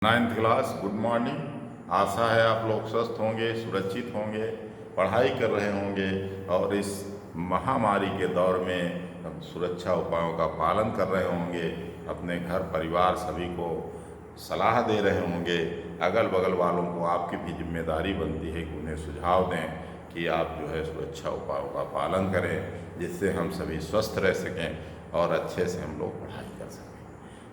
Ninth class, good morning. आशा है आप लोग स्वस्थ होंगे, सुरक्षित होंगे, पढ़ाई कर रहे होंगे और इस महामारी के दौर में सुरक्षा उपायों का पालन कर रहे होंगे। अपने घर परिवार सभी को सलाह दे रहे होंगे। अगल बगल वालों को आपकी भी जिम्मेदारी बनती है कि उन्हें सुझाव दें कि आप जो है सुरक्षा उपायों का पालन करें, जिससे हम सभी स्वस्थ रह सकें और अच्छे से हम लोग पढ़ाई कर सकें।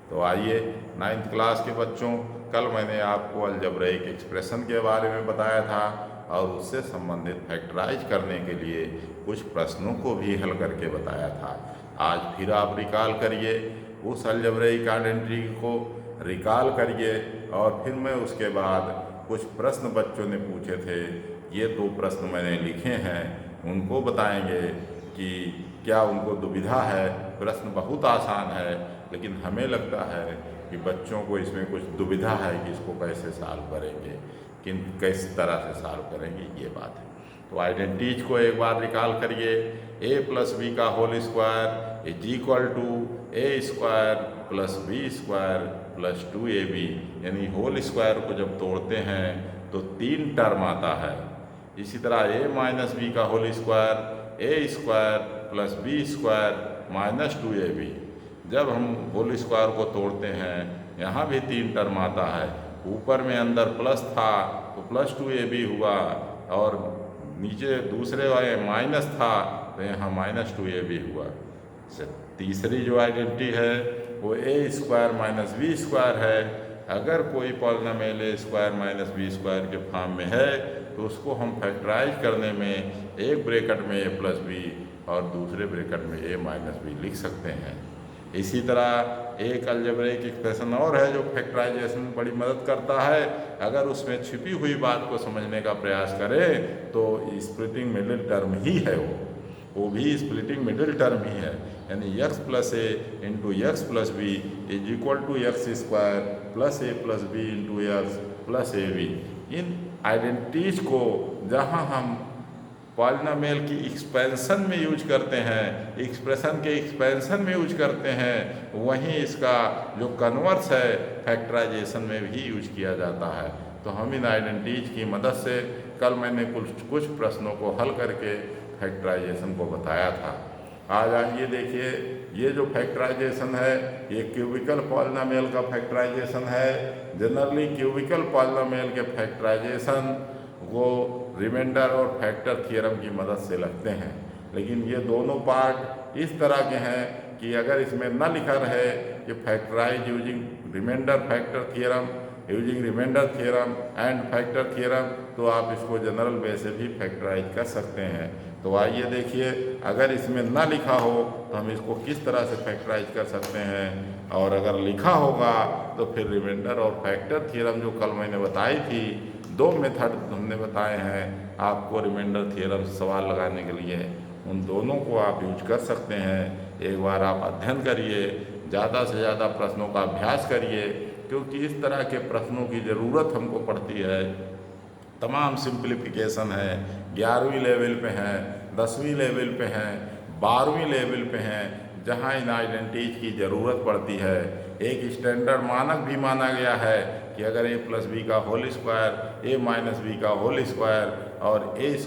तो आइए, नाइन्थ क्लास के बच्चों, कल मैंने आपको अलजेब्रिक एक्सप्रेशन के बारे में बताया था और उससे संबंधित फैक्टराइज करने के लिए कुछ प्रश्नों को भी हल करके बताया था। आज फिर आप रिकॉल करिए, उस अलजेब्रिक आइडेंटिटी को रिकॉल करिए और फिर मैं उसके बाद कुछ प्रश्न बच्चों ने पूछे थे, ये 2 प्रश्न मैंने लिखे हैं, उनको बताएंगे कि क्या उनको दुविधा है। प्रश्न बहुत आसान है, लेकिन हमें लगता है कि बच्चों को इसमें कुछ दुविधा है कि इसको कैसे सॉल्व करेंगे, किस तरह से सॉल्व करेंगे, ये बात है। तो आइडेंटिटीज को एक बार रिकॉल करिए। a + b का whole square is equal to a² + b² + 2ab, यानी होल स्क्वायर को जब तोड़ते हैं तो 3 टर्म आता है। इसी तरह a - b का whole square a² + b² - 2ab, जब हम होल स्क्वायर को तोड़ते हैं यहाँ भी 3 टर्म आता है। ऊपर में अंदर प्लस था तो +2ab हुआ और नीचे दूसरे वाले माइनस था तो यहाँ -2ab हुआ। तीसरी जो आइडेंटिटी है वो a² - b² है। अगर कोई पॉलिनोमियल a² - b² के फॉर्म में है तो उसको हम फैक्टराइज करने में एक ब्रैकेट में a + b और दूसरे ब्रैकेट में a - b लिख सकते हैं। इसी तरह एक अलजेब्रिक एक्सप्रेशन और है जो फैक्टराइजेशन में बड़ी मदद करता है। अगर उसमें छिपी हुई बात को समझने का प्रयास करें तो स्प्लिटिंग मिडिल टर्म ही है, वो भी स्प्लिटिंग मिडिल टर्म ही है, यानी x + a × x + b is equal to x² + a + b × x + ab। इन आइडेंटिटीज को जहाँ हम पॉलिनोमियल की एक्सपेंशन में यूज करते हैं, एक्सप्रेशन के एक्सपेंशन में यूज करते हैं, वहीं इसका जो कन्वर्स है फैक्टराइजेशन में भी यूज किया जाता है। तो हम इन आइडेंटिटीज की मदद से कल मैंने कुछ प्रश्नों को हल करके फैक्टराइजेशन को बताया था। आज आइए देखिए, ये जो फैक्टराइजेशन है ये क्यूबिकल पॉलिनोमियल का फैक्टराइजेशन है। जनरली क्यूबिकल पॉलिनोमियल के फैक्टराइजेशन वो रिमाइंडर और फैक्टर थ्योरम की मदद से लगते हैं, लेकिन ये दोनों पार्ट इस तरह के हैं कि अगर इसमें न लिखा रहे कि factorise using remainder factor theorem, using remainder theorem and factor theorem, तो आप इसको जनरल वे से भी फैक्टराइज कर सकते हैं। तो आइए देखिए, अगर इसमें न लिखा हो तो हम इसको किस तरह से फैक्टराइज कर सकते हैं, और अगर लिखा होगा तो फिर रिमाइंडर और फैक्टर थ्योरम जो कल मैंने बताई थी, 2 मेथड हमने बताए हैं आपको रिमाइंडर थ्योरम सवाल लगाने के लिए, उन दोनों को आप यूज कर सकते हैं। एक बार आप अध्ययन करिए, ज़्यादा से ज़्यादा प्रश्नों का अभ्यास करिए, क्योंकि इस तरह के प्रश्नों की ज़रूरत हमको पड़ती है। तमाम सिंप्लीफिकेशन है, 11वीं लेवल पे हैं, 10वीं लेवल पे हैं, 12वीं लेवल पे हैं, जहाँ इन आइडेंटिटीज की ज़रूरत पड़ती है। एक स्टैंडर्ड मानक भी माना गया है कि अगर a + b का होल स्क्वायर, a - b का होल स्क्वायर और a²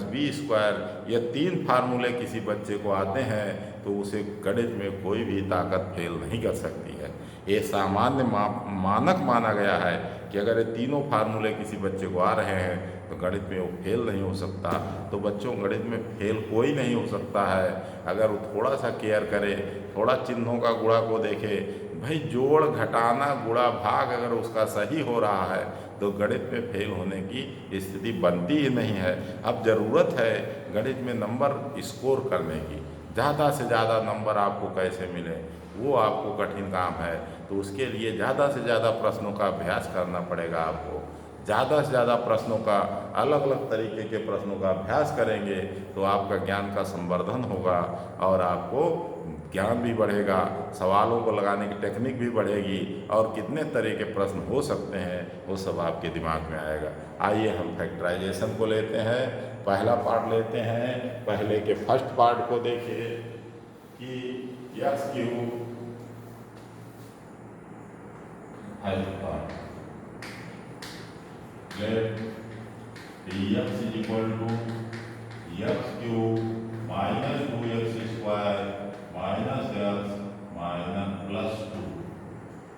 - b², ये 3 फार्मूले किसी बच्चे को आते हैं तो उसे गणित में कोई भी ताकत फेल नहीं कर सकती है। ये सामान्य मानक माना गया है कि अगर ये तीनों फार्मूले किसी बच्चे को आ रहे हैं तो गणित में वो फेल नहीं हो सकता। तो बच्चों, गणित में फेल कोई नहीं हो सकता है अगर वो थोड़ा सा केयर करे, थोड़ा चिन्हों का गुणा को देखे। भाई, जोड़, घटाना, गुणा, भाग अगर उसका सही हो रहा है तो गणित में फेल होने की स्थिति बनती ही नहीं है। अब ज़रूरत है गणित में नंबर स्कोर करने की, ज़्यादा से ज़्यादा नंबर आपको कैसे मिले वो आपको कठिन काम है। तो उसके लिए ज़्यादा से ज़्यादा प्रश्नों का अभ्यास करना पड़ेगा आपको। ज़्यादा से ज़्यादा प्रश्नों का, अलग अलग तरीके के प्रश्नों का अभ्यास करेंगे तो आपका ज्ञान का संवर्धन होगा और आपको ज्ञान भी बढ़ेगा, सवालों को लगाने की टेक्निक भी बढ़ेगी और कितने तरह के प्रश्न हो सकते हैं वो सब आपके दिमाग में आएगा। आइए हम फैक्टराइजेशन को लेते हैं, पहला पार्ट लेते हैं। पहले के फर्स्ट पार्ट को देखिए कि x³ let dx is equal to x cube minus 2x square minus x minus plus 2।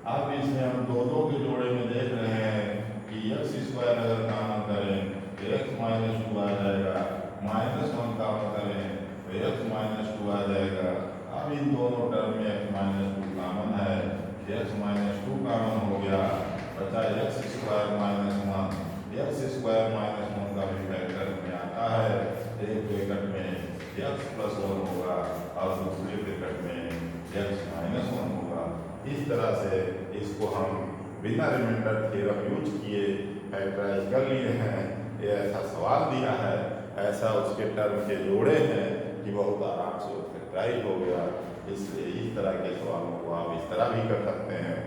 अब इसमें हम दोनों के जोड़े में देख रहे हैं कि x स्क्वायर अगर काम करें तो x माइनस 2 आ जाएगा, माइनस 1 काम करें तो x माइनस 2 आ जाएगा। अब इन दोनों टर्म में x माइनस 2 कॉमन है, x माइनस 2 कॉमन हो गया, बचा x square minus 1। x square minus 1 का भी फैक्टर में आता है, एक ब्रैकेट में x प्लस 1 होगा और दूसरे ब्रैकेट में x माइनस 1 होगा। इस तरह से इसको हम बिना रिमाइंडर थ्योरम यूज किए फैक्टराइज कर लिए हैं। ये ऐसा सवाल दिया है, ऐसा उसके टर्म के जोड़े हैं कि बहुत आराम से वो फैक्टराइज हो गया। इसलिए इस तरह के सवालों को आप इस तरह भी कर सकते हैं।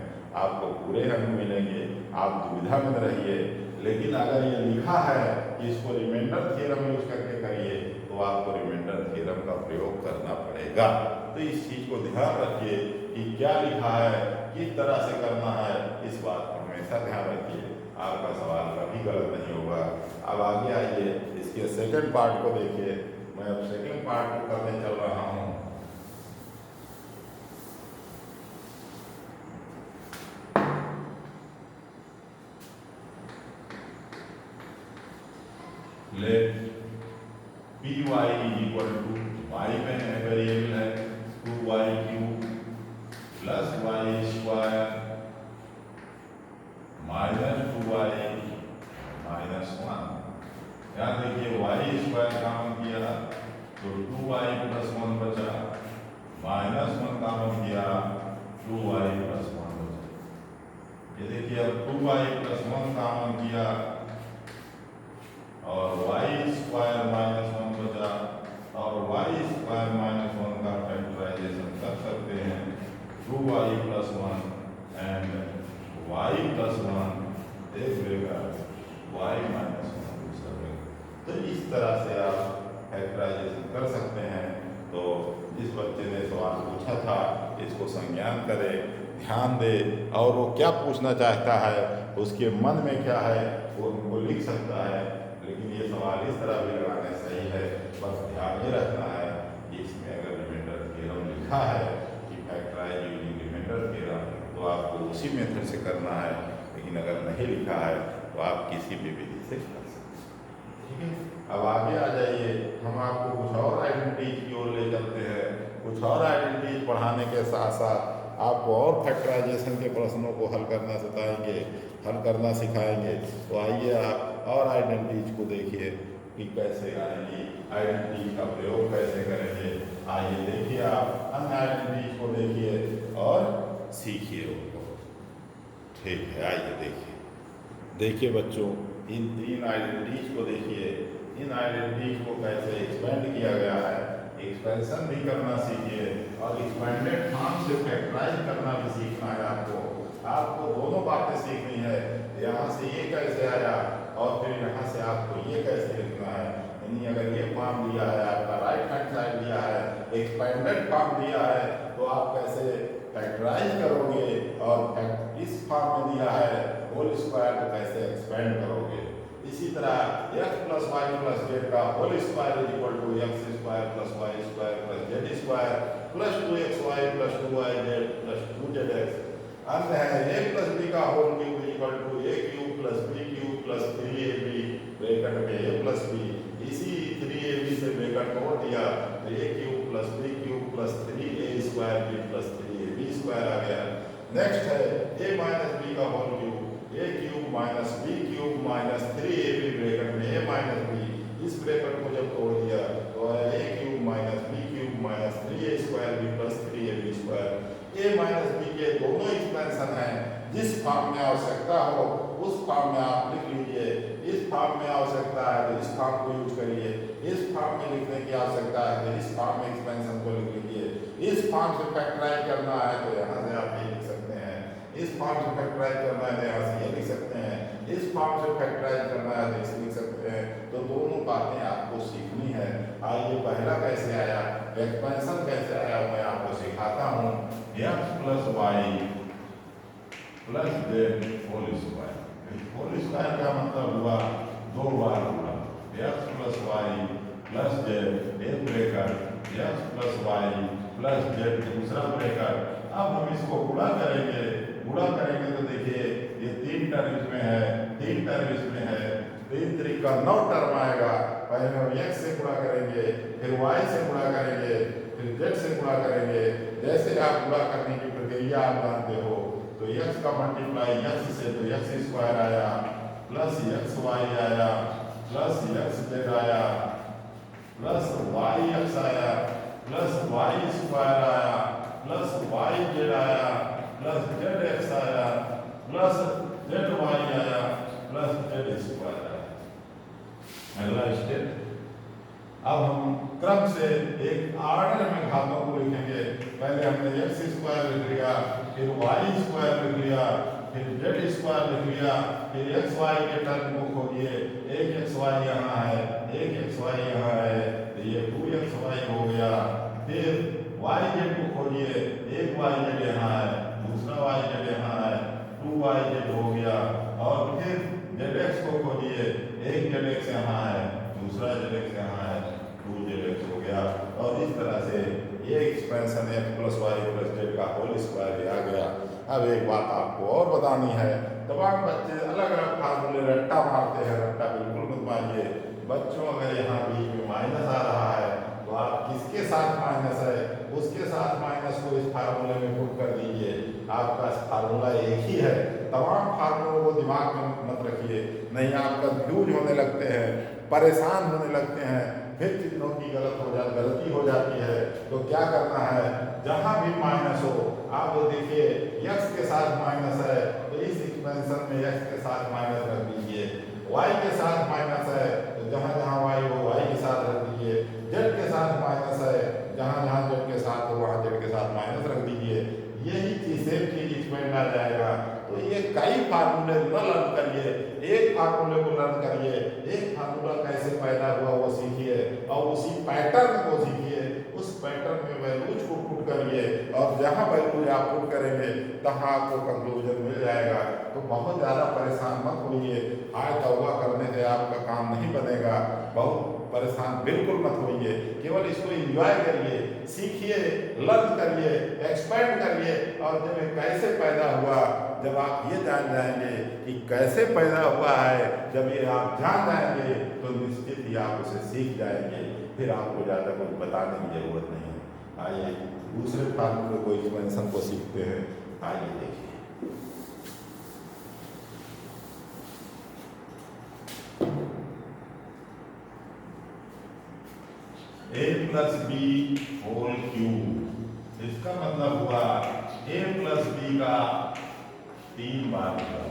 आपको पूरे अंक मिलेंगे, आप दुविधा में रहिए। लेकिन अगर ये लिखा है कि इसको रिमाइंडर थ्योरम यूज करके करिए तो आपको रिमाइंडर थ्योरम का प्रयोग करना पड़ेगा। तो इस चीज़ को ध्यान रखिए कि क्या लिखा है, किस तरह से करना है, इस बात को हमेशा ध्यान रखिए। आपका सवाल कभी गलत नहीं होगा। अब आगे आइए, इसके सेकंड पार्ट को देखिए। मैं अब सेकंड पार्ट को करने चल रहा हूँ। Let P Y is equal to, Y में वेरिएबल है 2y cube plus Y square minus 2y minus 1। यहाँ देखिए वाई स्क्वायर कॉमन किया तो 2y प्लस 1 बचा, माइनस 1 कॉमन किया 2y प्लस 1 बचा। ये देखिए अब 2y प्लस 1 कॉमन किया और वाई स्क्वायर माइनस 1 बचा, और वाई स्क्वायर माइनस 1 का फैक्टराइजेशन कर सकते हैं 2y plus 1 and y plus 1 एक ब्रैकेट y माइनस 1 दूसरा ब्रैकेट। तो इस तरह से आप फैक्टराइजेशन कर सकते हैं। तो जिस बच्चे ने सवाल पूछा था इसको संज्ञान करें, ध्यान दे, और वो क्या पूछना चाहता है, उसके मन में क्या है वो उनको लिख सकता है। लेकिन ये सवाल इस तरह भी लगाना सही है, बस ध्यान ये रखना है कि इसमें अगर रिमाइंडर थ्योरम लिखा है कि फैक्टराइज यूजिंग रिमाइंडर थ्योरम तो आपको उसी मेथड से करना है। लेकिन अगर नहीं लिखा है तो आप किसी भी विधि से कर सकते हैं। ठीक है, अब आगे आ जाइए, हम आपको कुछ और आइडेंटिटीज की ओर ले चलते हैं। कुछ और आइडेंटिटीज पढ़ाने के साथ साथ आपको और फैक्टराइजेशन के प्रश्नों को हल करना सिखाएंगे, हल करना सिखाएंगे। तो आइए आप और आइडेंटिटीज को देखिए कि कैसे आएंगी, आइडेंटिटीज का प्रयोग कैसे करेंगे। आइए देखिए, आप अन्य आइडेंटिटीज को देखिए और सीखिए उनको। ठीक है, आइए देखिए बच्चों, इन तीन आइडेंटिटीज को देखिए। इन आइडेंटिटीज को कैसे एक्सपेंड किया गया है, एक्सपेंशन भी करना सीखिए और एक्सपेंडेड फॉर्म से फैक्टराइज करना भी सीखना है। आपको दोनों बातें सीखनी है। यहाँ से ये कैसे आया और फिर यहाँ से आपको ये कैसे लिखना है। यानी अगर ये फॉर्म दिया है, आपका राइट हैंड साइड दिया है, एक्सपेंडेड फॉर्म दिया है, तो आप कैसे फैक्टराइज करोगे, और इस फॉर्म में दिया है होल स्क्वायर तो कैसे एक्सपेंड करोगे। इसी तरह x plus Y plus Z का whole square is equal to x square plus Y square plus Z square plus 2xy plus 2yz plus 2zx। अंत है a प्लस b का whole cube equal to a cube plus b cube plus 3ab bracket में a plus b। इसी 3ab से bracket तोड़ दिया तो a cube plus b cube plus 3a square b plus 3ab square आ गया। Next है a माइनस b का whole cube, a cube minus b cube minus 3ab bracket में a माइनस b। इस ब्रैकेट को जब तोड़ दिया तो आया a cube minus b cube minus 3a square b plus 3ab square. a minus b के दोनों एक्सपेंशन हैं। जिस फॉर्म में आवश्यकता हो उस फॉर्म में आप लिख लीजिए। इस फॉर्म में आवश्यकता है तो इस फॉर्म को यूज करिए, इस फॉर्म में लिखने की आवश्यकता है तो इस फॉर्म में एक्सपेंशन को लिख लीजिए। इस फॉर्म से फैक्टराइज करना है तो यहाँ से आप ये लिख सकते हैं, इस फॉर्म से फैक्टराइज करना है तो यहाँ से ये लिख सकते हैं, इस फॉर्म से फैक्टराइज करना है तो इसे लिख सकते हैं। तो दोनों बातें आपको सीखनी है। आइए पहला कैसे आया, एक्सपेंशन कैसे आया, मैं आपको सिखाता हूँ। x plus Y plus Z whole square. Whole square का मतलब हुआ दूसरा ब्रैकेट। अब हम इसको गुणा करेंगे, गुणा करेंगे तो देखिए ये 3 टर्म इसमें है, 3 टर्म इसमें है, 3 3 का 9 टर्म आएगा। पहले हम x से गुणा करेंगे, फिर y से गुणा करेंगे, फिर z से गुणा करेंगे। जैसे आप गुणा करने की प्रक्रिया आप जानते हो तो x का मल्टीप्लाई x से तो x स्क्वायर आया प्लस xy आया प्लस xz आया प्लस yx आया प्लस y स्क्वायर आया प्लस yz आया प्लस zx आया प्लस zy आया प्लस z स्क्वायर आया। अगला स्टेप, अब हम क्रम से एक ऑर्डर में घातों को लिखेंगे। पहले हमने x स्क्वायर लिख लिया, फिर y स्क्वायर लिख लिया, फिर z स्क्वायर लिख लिया, फिर xy के टर्म को खोजिए। एक xy यहाँ है, एक xy यहाँ है, तो ये 2xy हो गया। फिर yz को खोजिए, एक yz यहाँ है, दूसरा yz यहाँ है, 2yz हो गया। और फिर zx को खोजिए, एक zx यहाँ है, दूसरा zx यहाँ है, 2zx हो गया। और इस तरह से ये expansion x plus Y plus Z का होल स्क्वायर आ गया। अब एक बात आपको और बतानी है, तमाम बच्चे अलग अलग फार्मूले रट्टा मारते हैं, रट्टा बिल्कुल मत मारिए। बच्चों अगर यहाँ बीच में माइनस आ रहा है तो आप किसके साथ माइनस है उसके साथ माइनस को इस फार्मूले में पुट कर दीजिए। आपका फार्मूला एक ही है, तमाम फार्मूलों को दिमाग में मत रखिए, नहीं आप कंफ्यूज होने लगते हैं, परेशान होने लगते हैं, फिर चिन्हों की गलती हो जाती है। तो क्या करना है, जहाँ भी माइनस हो आप वो देखिए x के साथ माइनस है तो इस एक्सपेंशन में x के साथ माइनस रख दीजिए, y के साथ माइनस है तो जहाँ जहाँ y हो y के साथ रख दीजिए, z के साथ माइनस है जहाँ जहाँ z के साथ हो वहाँ z के साथ माइनस रख दीजिए। यही चीज सेम चीज इसमें आ जाएगा। तो ये कई फार्मूले न लर्न करिए, एक फार्मूले को लर्न करिए, एक फार्मूला कैसे पैदा हुआ वो सीखिए और उसी पैटर्न को सीखिए, उस पैटर्न में वैल्यूज को पुट करिए और जहाँ वैल्यूज आप पुट करेंगे तहाँ आपको कंक्लूजन मिल जाएगा। तो बहुत ज़्यादा परेशान मत होइए, आज तौबा करने से आपका काम नहीं बनेगा, बहुत परेशान बिल्कुल मत होइए, केवल इसको एंजॉय करिए, सीखिए, लर्न करिए, एक्सपेंड करिए। और जब ये कैसे पैदा हुआ, जब आप ये जान जाएंगे कि कैसे पैदा हुआ है, जब ये आप जान जाएंगे तो निश्चित ही आप उसे सीख जाएंगे, फिर आपको ज़्यादा कुछ बताने की जरूरत नहीं है। आइए दूसरे फार्मूले को एक्सपेंशन को सीखते हैं। आइए देखिए, a plus B whole cube, इसका मतलब हुआ a प्लस बी का 3 बार का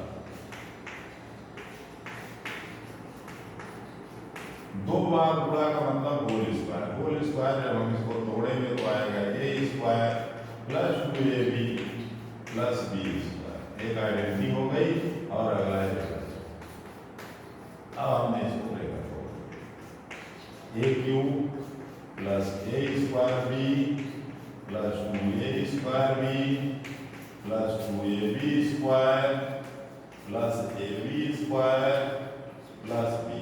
2 बार गुणा का मतलब होल स्क्वायर। होल स्क्वायर जब हम इसको तोड़ेंगे तो आएगा a square plus 2ab plus B square. एक आइडेंटिटी हो गई और अगला है। अब हमने इसको लेकर a cube plus a square B plus 2a square B plus 2ab square plus ab square plus b।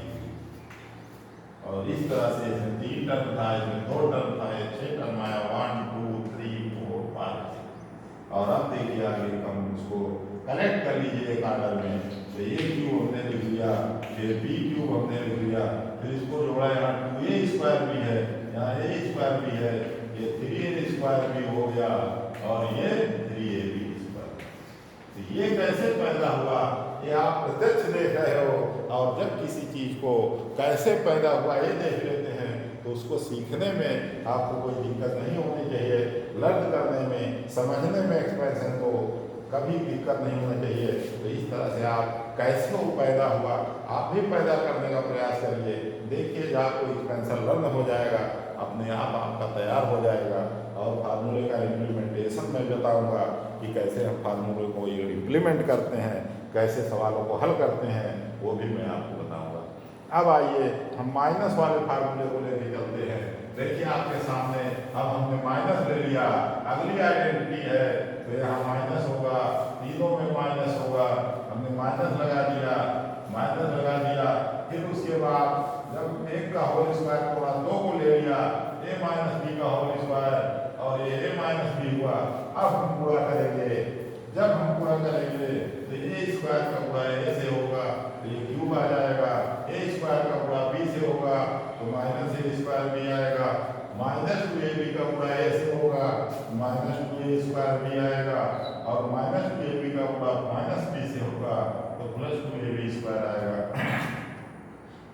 और इस तरह से इसमें 3 टर्म था, इसमें 2 टर्म था, 6 टर्म आया, 1 2 3 4 5। और अब देखिए आगे हम इसको कनेक्ट कर लीजिए एक ऑर्डर में। तो a क्यूब हमने लिख लिया, फिर b क्यूब हमने लिख लिया, फिर इसको जोड़ा, यहाँ 2a स्क्वायर भी है, यहाँ a स्क्वायर भी है, ये 3a स्क्वायर भी हो गया और ये 3ab स्क्वायर। तो ये कैसे पैदा हुआ ये आप प्रत्यक्ष देख रहे हो, और जब किसी चीज को कैसे पैदा हुआ ये देख लेते हैं तो उसको सीखने में आपको कोई दिक्कत नहीं होनी चाहिए, लर्न करने में, समझने में एक्सपेंशन को कभी दिक्कत नहीं होना चाहिए। तो इस तरह से आप कैसे वो पैदा हुआ आप भी पैदा करने का प्रयास करिए, देखिए आपको एक्सपेंशन लर्न हो जाएगा, अपने आप आपका तैयार हो जाएगा। और फार्मूले का इम्प्लीमेंटेशन मैं बताऊंगा कि कैसे हम फार्मूले को इम्प्लीमेंट करते हैं, कैसे सवालों को हल करते हैं, वो भी मैं आपको बताऊंगा। अब आइए हम माइनस वाले फार्मूले को लेके चलते हैं। देखिए आपके सामने अब हमने माइनस ले लिया, अगली आइडेंटिटी है तो यहाँ माइनस होगा, तीनों में माइनस होगा, हमने माइनस लगा दिया, फिर उसके बाद जब 1 का होल स्क्वायर थोड़ा 2 को ले लिया, a माइनस बी का होल स्क्वायर, और ये a माइनस बी हुआ। अब हम पूरा करेंगे, जब हम पूरा करेंगे तो ए स्क्वायर का पूरा ए से होगा तो ये क्यूब आ जाएगा, ए स्क्वायर का पूरा बी से होगा तो माइनस ए स्क्वायर बी आएगा, माइनस टू ए बी का पूरा ए से होगा माइनस टू ए स्क्वायर बी आएगा, और माइनस टू ए बी का पूरा माइनस बी से होगा तो plus two A B square आएगा,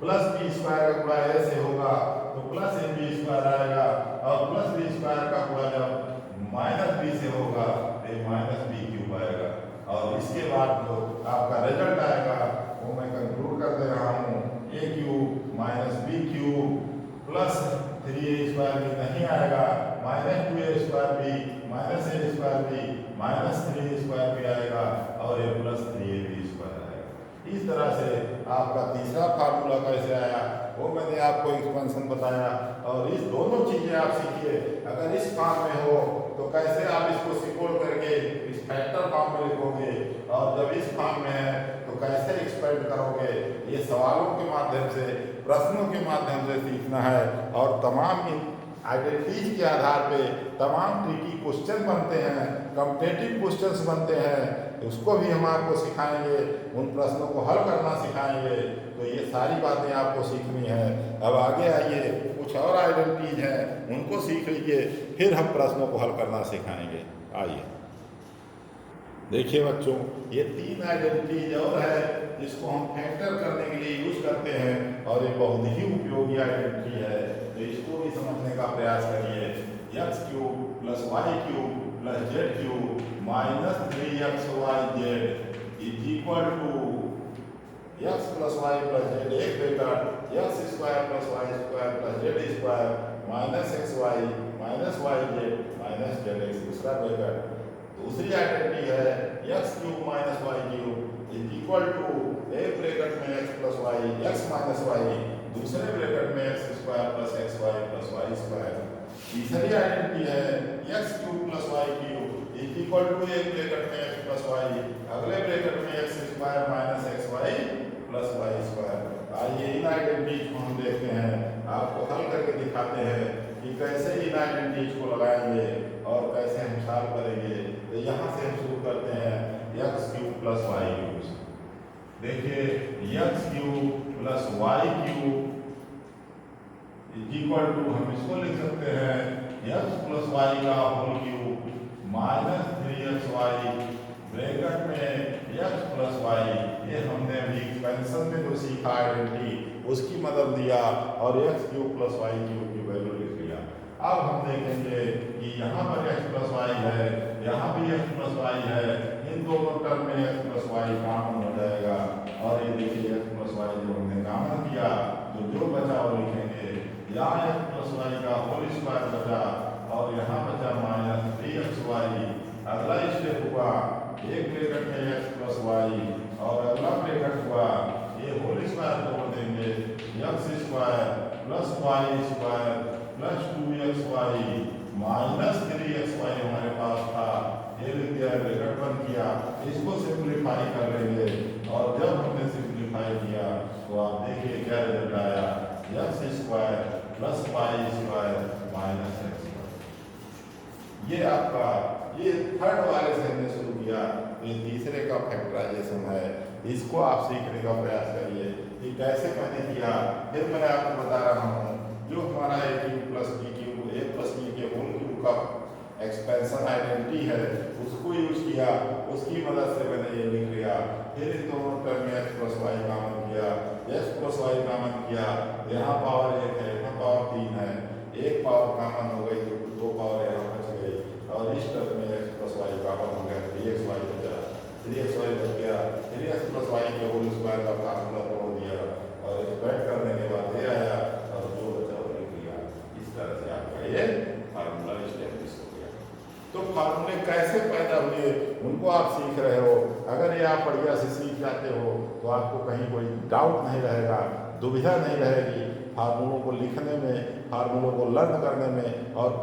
प्लस बी स्क्वायर का पूरा ए से होगा तो प्लस ए बी स्क्वायर आएगा, और प्लस बी स्क्वायर का पूरा जब माइनस बी से होगा तो माइनस बी क्यूब आएगा। और इसके बाद जो आपका रिजल्ट आएगा वो मैं कंक्लूड कर दे रहा हूँ, a cube minus b cube plus 3a square भी नहीं आएगा, माइनस 2a स्क्वायर भी माइनस a स्क्वायर भी माइनस 3a स्क्वायर भी आएगा, और ये प्लस 3a भी स्क्वायर आएगा। इस तरह से आपका तीसरा फार्मूला कैसे आया वो मैंने आपको एक्सपेंशन बताया। और इस दोनों चीजें आप सीखिए, अगर इस फॉर्म में हो तो कैसे आप इसको सिकोड़ करके इस फैक्टर फॉर्म में लिखोगे, और जब इस फॉर्म में है तो कैसे एक्सपेंड करोगे, ये सवालों के माध्यम से प्रश्नों के माध्यम से सीखना है। और तमाम इन आइडेंटिटीज के आधार पे तमाम ट्रिकी क्वेश्चन बनते हैं, कॉम्पिटिटिव क्वेश्चंस बनते हैं, उसको भी हम आपको सिखाएंगे, उन प्रश्नों को हल करना सिखाएंगे। तो ये सारी बातें आपको सीखनी है। अब आगे आइए, कुछ और आइडेंटिटीज हैं उनको सीख लीजिए, फिर हम प्रश्नों को हल करना सिखाएंगे। आइए देखिए बच्चों, ये 3 आइडेंटिटीज और है जिसको हम फैक्टर करने के लिए यूज करते हैं, और ये बहुत ही उपयोगी आइडेंटिटी है, तो इसको भी समझने का प्रयास करिए। X cube plus Y cube plus Z cube minus 3xyz is equal to x plus Y plus z एक bracket x square plus Y square plus Z square minus x y minus y z minus Z x दूसरा bracket. दूसरी identity है x cube minus Y cube is equal to एक bracket में x plus y x minus y, दूसरे bracket में x square plus x Y plus Y square. तीसरी identity है x cube plus Y cube is equal to एक bracket में x plus Y, अगले bracket में x square minus x Y plus Y square. आइए इन identities को हम देखते हैं, आपको हल करके दिखाते हैं कि कैसे इन आइडेंटिटीज को लगाएंगे और कैसे हम सॉल्व करेंगे। तो यहाँ से हम शुरू करते हैं x cube plus Y cube. देखिए x cube plus Y cube is equal to, हम इसको लिख सकते हैं एक्स प्लस वाई का whole cube minus 3xy bracket में एक्स प्लस वाई। ये हमने अभी एक्सपेंशन में जो सीखा आइडेंटिटी उसकी मदद लिया और X cube plus Y cube की वैल्यू लिख लिया। अब हम देखेंगे कि यहाँ पर एक्स प्लस वाई है, यहाँ भी एक्स प्लस वाई है, इन दोनों टर्म में एक्स प्लस वाई कॉमन हो जाएगा। और ये देखिए एक्स प्लस वाई जो हमने कॉमन किया तो जो बचा वो लिखेंगे, यहाँ एक्स प्लस वाई का होल स्क्वायर बचा और यहाँ बचा माइनस 3xy। अगला स्टेप हुआ एक ब्रैकेट में एक्स प्लस वाई और अगला ब्रैकेट हुआ ये होल स्क्वायर तोड़ देंगे, X square plus Y square plus 2xy minus 3xy हमारे पास था, ये लिख दिया, ब्रैकेट बंद किया। इसको सिंप्लीफाई कर लेंगे और जब हमने सिंप्लीफाई किया तो आप देखिए क्या रिजल्ट आया, X square plus Y square minus X. ये आपका ये थर्ड वाले से हमने शुरू किया, तो ये तीसरे का फैक्टराइजेशन है, इसको आप सीखने का प्रयास करिए कि कैसे मैंने किया। फिर मैं आपको बता रहा हूँ जो हमारा ए क्यूब प्लस बी क्यूब ए प्लस बी के होल क्यूब का एक्सपेंशन आइडेंटिटी है उसको यूज किया, उसकी मदद से मैंने ये लिख लिया। फिर इन दोनों टर्म में एक्स प्लस वाई कॉमन किया, एक्स प्लस वाई कॉमन किया, यहाँ पावर 1 है, यहाँ पावर 3 है, एक पावर कॉमन हो गई तो 2 पावर यहाँ बच गई, और इस टर्म में एक्स प्लस वाई कॉमन हो गया, 3xy बचा, 3xy बच गया, 3x प्लस वाई के होल स्क्वायर का फार्मूला तोड़ दिया और एक्सपेंड करने के बाद ये आया और जो बचा वो लिख लिया। इस तरह से आपका ये फार्मूला एस्टेब्लिश हो गया। तो फार्मूले कैसे पैदा हुए उनको आप सीख रहे हो, अगर ये आप बढ़िया से सीख जाते हो तो आपको कहीं कोई डाउट नहीं रहेगा, दुविधा नहीं रहेगी फार्मूलों को लिखने में, फार्मूलों को लर्न करने में और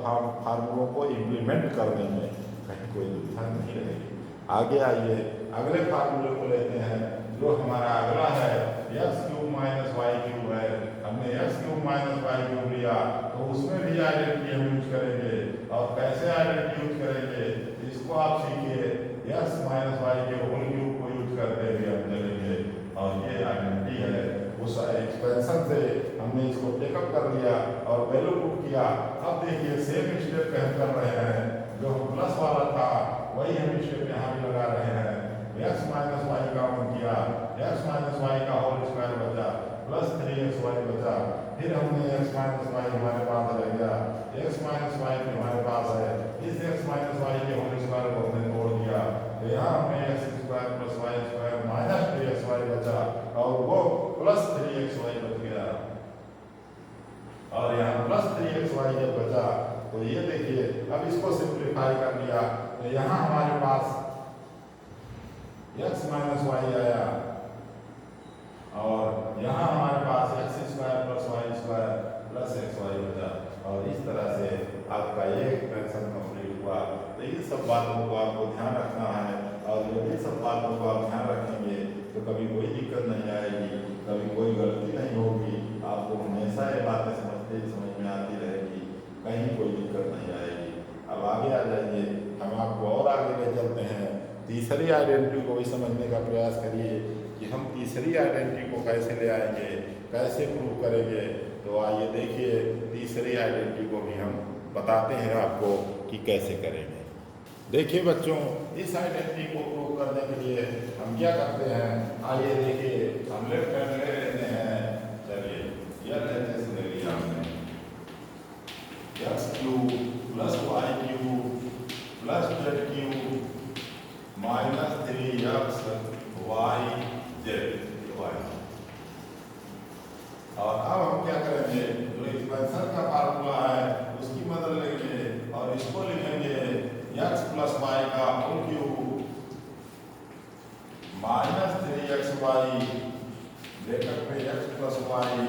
फार्मूलों को इम्प्लीमेंट करने में कहीं कोई दुविधा नहीं रहेगी। आगे आइए अगले फार्मूले को लेते हैं जो हमारा अगला है x cube minus Y cube है। हमने X cube minus Y cube लिया तो उसमें भी आइडेंटिटी हम यूज करेंगे और कैसे आइडेंटिटी यूज करेंगे इसको आप सीखिए। x माइनस वाई के होल क्यूब को यूज करते हुए हम चलेंगे और ये आइडेंटिटी है। उस एक्सपेंशन से हमने इसको टेकअप कर लिया और वैल्यू पुट किया। अब देखिए सेम स्टेप हम कर रहे हैं, जो प्लस वाला था वही हम स्टेप यहाँ भी लगा रहे हैं। x माइनस वाई का वन किया, x माइनस वाई का होल स्क्वायर बचा प्लस 3xy बचा। फिर हमने x माइनस वाई हमारे पास रह गया, x माइनस वाई हमारे पास है, इस x माइनस वाई के होल स्क्वायर को हमने तोड़ दिया तो यहाँ हमें x square plus Y square minus 3xy बचा और वो प्लस 3xy बच गया। और यहाँ प्लस 3xy जब बचा तो ये देखिए अब इसको सिंप्लीफाई कर लिया तो यहाँ हमारे पास x माइनस वाई आया और यहाँ हमारे पास x square plus Y square plus xy बचा। और इस तरह से आपका ये एक्सपेंशन कंप्लीट हुआ। तो इन सब बातों को आपको ध्यान रखना है और जब इन सब बातों को आप ध्यान रखेंगे तो कभी कोई दिक्कत नहीं आएगी, कभी कोई गलती नहीं होगी। आपको हमेशा ये बातें समझ में आती रहेगी, कहीं कोई दिक्कत नहीं आएगी। अब आगे आ जाइए, हम आपको और आगे ले चलते हैं। तीसरी आइडेंटिटी को भी समझने का प्रयास करिए कि हम तीसरी आइडेंटिटी को कैसे ले आएंगे, कैसे प्रूव करेंगे। तो आइए देखिए, तीसरी आइडेंटिटी को भी हम बताते हैं आपको कि कैसे करेंगे। देखिए बच्चों, इस आइडेंटिटी को प्रूव करने के लिए हम क्या करते हैं, आइए देखिए। हम लेफ्ट हैंड ले लेते हैं, चलिए यह लेते ले लिया हमने x cube plus Y cube plus Z cube minus 3x Y Z. और अब हम क्या करेंगे, जो एक्सपेंशन का फार्मूला है उसकी मदद लेंगे और इसको लिखेंगे x प्लस वाई का whole cube minus 3xy bracket में x प्लस वाई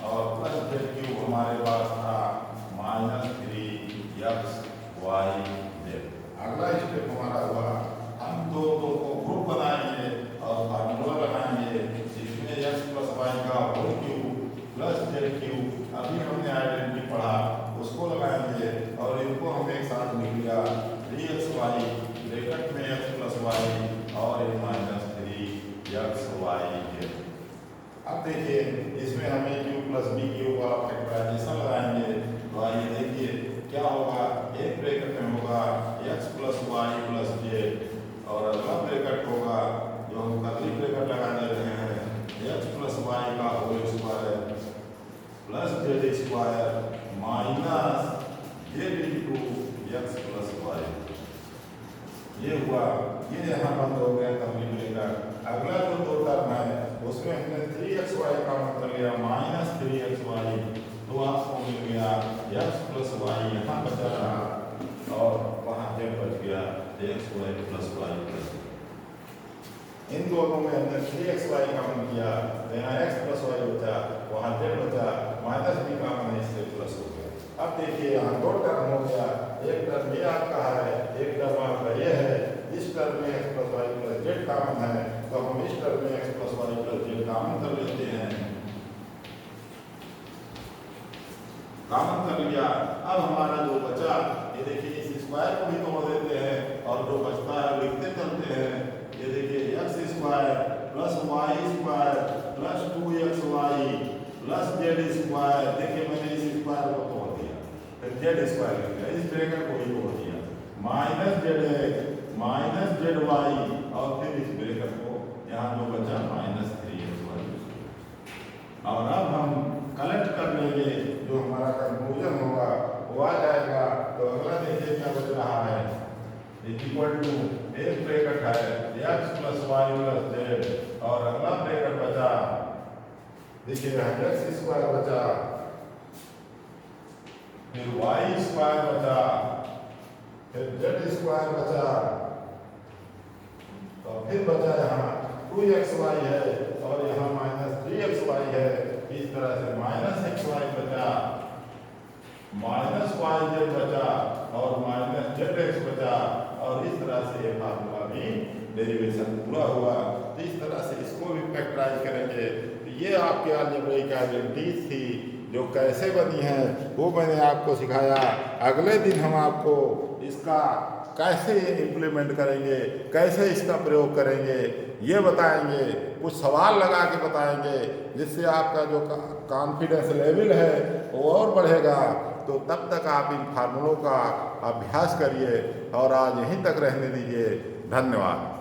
और प्लस जेड क्यूब हमारे पास था माइनस 3xy जेड। अगला स्टेप हमारा हुआ, हम दो को ग्रुप बनाएंगे और फार्मूला लगाएंगे। इसमें x प्लस वाई का whole cube plus Z cube, अभी हमने आइडेंटिटी पढ़ा उसको लगाएंगे और इनको हम एक साथ लिख लिया 3xy ब्रैकेट में x प्लस वाई और एक माइनस 3xy जेड। अब देखिए इसमें हमें क्यू प्लस बी क्यू वाला फैक्टराइजेशन लगाएंगे। तो आइए देखिए क्या होगा, एक ब्रैकेट में होगा x plus Y plus Z और अगला ब्रैकेट होगा जो हम कर्ली ब्रैकेट लगाने रहे हैं x प्लस वाई का whole square plus Z square minus Z into X plus Y. ये हुआ, ये यहाँ बंद हो गया कर्ली ब्रैकेट। अगला जो दो टर्म है उसमें हमने 3xy का मतलब लिया माइनस 3xy, तो आपको मिल गया x प्लस वाई यहाँ बचा रहा और वहाँ जेड बच गया xy प्लस वाई प्लस। इन दोनों में हमने 3xy काउंट किया तो यहाँ x प्लस वाई बचा, वहाँ जेड बचा, माइनस भी काम है इससे प्लस हो गया। अब देखिए यहाँ दो टर्म हो गया, एक टर्म ये आपका है, एक टर्म आपका ये है। इस टर्म में x plus Y plus Z common है तो हम इस टर्म में x plus Y plus Z common कर लेते हैं। कॉमन कर लिया। अब हमारा जो बचा, ये देखिए इस स्क्वायर को भी तोड़ देते हैं और जो बचता है लिखते चलते हैं। ये देखिए x square plus Y square plus 2xy plus Z square. देखिए मैंने इस स्क्वायर को तोड़ दिया, फिर जेड स्क्वायर लिख दिया, इस ब्रैकेट को भी तोड़ दिया, minus Z X minus Z Y और फिर इस ब्रैकेट को यहाँ जो बचा माइनस 3xy। और अब हम कलेक्ट कर लेंगे, जो हमारा कंक्लूजन होगा वो आ जाएगा। तो अगला देखिए क्या बच रहा है, इक्वल टू एक ब्रैकेट है x plus Y plus Z और अगला ब्रैकेट बचा, देखिए x स्क्वायर बचा, फिर y स्क्वायर बचा, फिर z स्क्वायर बचा, तो फिर बचा यहाँ 2xy है और यहाँ माइनस 3xy है। इस तरह से माइनस xy बचा, माइनस वाई जेड बचा और माइनस जेड एक्स बचा और इस तरह से ये फार्मूला भी डेरिवेशन पूरा हुआ। तो इस तरह से इसको भी फैक्टराइज करेंगे। तो ये आपके अलजेब्रिक आइडेंटिटीज थी जो कैसे बनी है वो मैंने आपको सिखाया। अगले दिन हम आपको इसका कैसे इम्प्लीमेंट करेंगे, कैसे इसका प्रयोग करेंगे ये बताएंगे, कुछ सवाल लगा के बताएंगे, जिससे आपका जो कॉन्फिडेंस लेवल है वो और बढ़ेगा। तो तब तक आप इन फार्मूलों का अभ्यास करिए और आज यहीं तक रहने दीजिए। धन्यवाद।